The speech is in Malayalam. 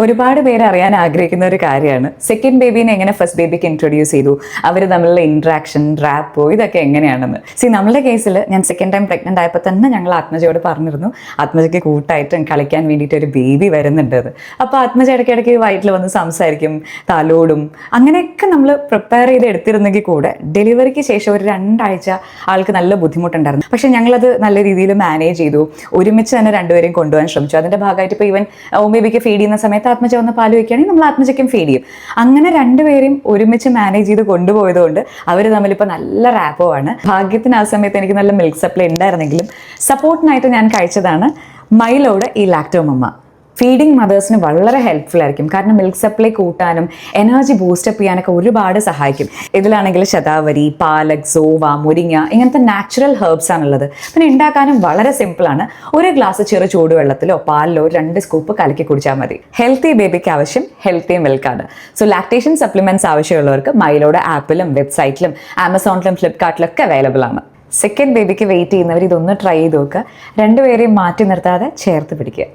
ഒരുപാട് പേര് അറിയാൻ ആഗ്രഹിക്കുന്ന ഒരു കാര്യമാണ് സെക്കൻഡ് ബേബീനെ എങ്ങനെ ഫസ്റ്റ് ബേബിക്ക് ഇൻട്രൊഡ്യൂസ് ചെയ്തു, അവർ തമ്മിലുള്ള ഇൻട്രാക്ഷൻ, റാപ്പോ, ഇതൊക്കെ എങ്ങനെയാണെന്ന്. നമ്മുടെ കേസിൽ ഞാൻ സെക്കൻഡ് ടൈം പ്രഗ്നൻ്റ് ആയപ്പോൾ തന്നെ ഞങ്ങൾ ആത്മജയോട് പറഞ്ഞിരുന്നു ആത്മജയ്ക്ക് കൂട്ടായിട്ട് കളിക്കാൻ വേണ്ടിയിട്ട് ഒരു ബേബി വരുന്നുണ്ട്. അപ്പോൾ ആത്മജ ഇടയ്ക്കിടയ്ക്ക് വയറ്റിൽ വന്ന് സംസാരിക്കും, തലോടും, അങ്ങനെയൊക്കെ നമ്മൾ പ്രിപ്പയർ ചെയ്ത് എടുത്തിരുന്നെങ്കിൽ കൂടെ ഡെലിവറിക്ക് ശേഷം ഒരു 2 ആഴ്ച ആൾക്ക് നല്ല ബുദ്ധിമുട്ടുണ്ടായിരുന്നു. പക്ഷേ ഞങ്ങളത് നല്ല രീതിയിൽ മാനേജ് ചെയ്തു. ഒരുമിച്ച് തന്നെ രണ്ടുപേരെയും കൊണ്ടുപോകാൻ ശ്രമിച്ചു. അതിൻ്റെ ഭാഗമായിട്ട് ഇപ്പോൾ ഈവൻ ഹോം ബേബിക്ക് ഫീഡ് ചെയ്യുന്ന സമയത്ത് ആത്മജ വന്ന് പാല് വയ്ക്കുകയാണെങ്കിൽ നമ്മൾ ആത്മജയ്ക്കും ഫീഡ് ചെയ്യും. അങ്ങനെ രണ്ടുപേരെയും ഒരുമിച്ച് മാനേജ് ചെയ്ത് കൊണ്ടുപോയതുകൊണ്ട് അവർ തമ്മിലിപ്പോൾ നല്ല റാപ്പോ ആണ്. ഭാഗ്യത്തിന് ആ സമയത്ത് എനിക്ക് നല്ല മിൽക്ക് സപ്ലൈ ഉണ്ടായിരുന്നെങ്കിലും സപ്പോർട്ടിനായിട്ട് ഞാൻ കഴിച്ചതാണ് മൈലോയുടെ ഈ ലാക്ടോമമ്മ. ഫീഡിങ് മദേഴ്സിന് വളരെ ഹെൽപ്ഫുൾ ആയിരിക്കും. കാരണം മിൽക്ക് സപ്ലൈ കൂട്ടാനും എനർജി ബൂസ്റ്റപ്പ് ചെയ്യാനൊക്കെ ഒരുപാട് സഹായിക്കും. ഇതിലാണെങ്കിൽ ശതാവരി, പാലക്, സോവ, മുരിങ്ങ ഇങ്ങനത്തെ നാച്ചുറൽ ഹെർബ്സ് ആണുള്ളത്. പിന്നെ ഉണ്ടാക്കാനും വളരെ സിമ്പിളാണ്. ഒരു ഗ്ലാസ് ചെറു ചൂടുവെള്ളത്തിലോ പാലിലോ 2 സ്കൂപ്പ് കലക്കി കുടിച്ചാൽ മതി. ഹെൽത്തി ബേബിക്ക് ആവശ്യം ഹെൽത്തി മിൽക്കാണ്. സോ ലാക്ടേഷൻ സപ്ലിമെന്റ്സ് ആവശ്യമുള്ളവർക്ക് മൈലോയുടെ ആപ്പിലും വെബ്സൈറ്റിലും ആമസോണിലും ഫ്ലിപ്കാർട്ടിലൊക്കെ അവൈലബിൾ ആണ്. സെക്കൻഡ് ബേബിക്ക് വെയിറ്റ് ചെയ്യുന്നവർ ഇതൊന്ന് ട്രൈ ചെയ്ത് നോക്കുക. രണ്ടുപേരെയും മാറ്റി നിർത്താതെ ചേർത്ത് പിടിക്കുക.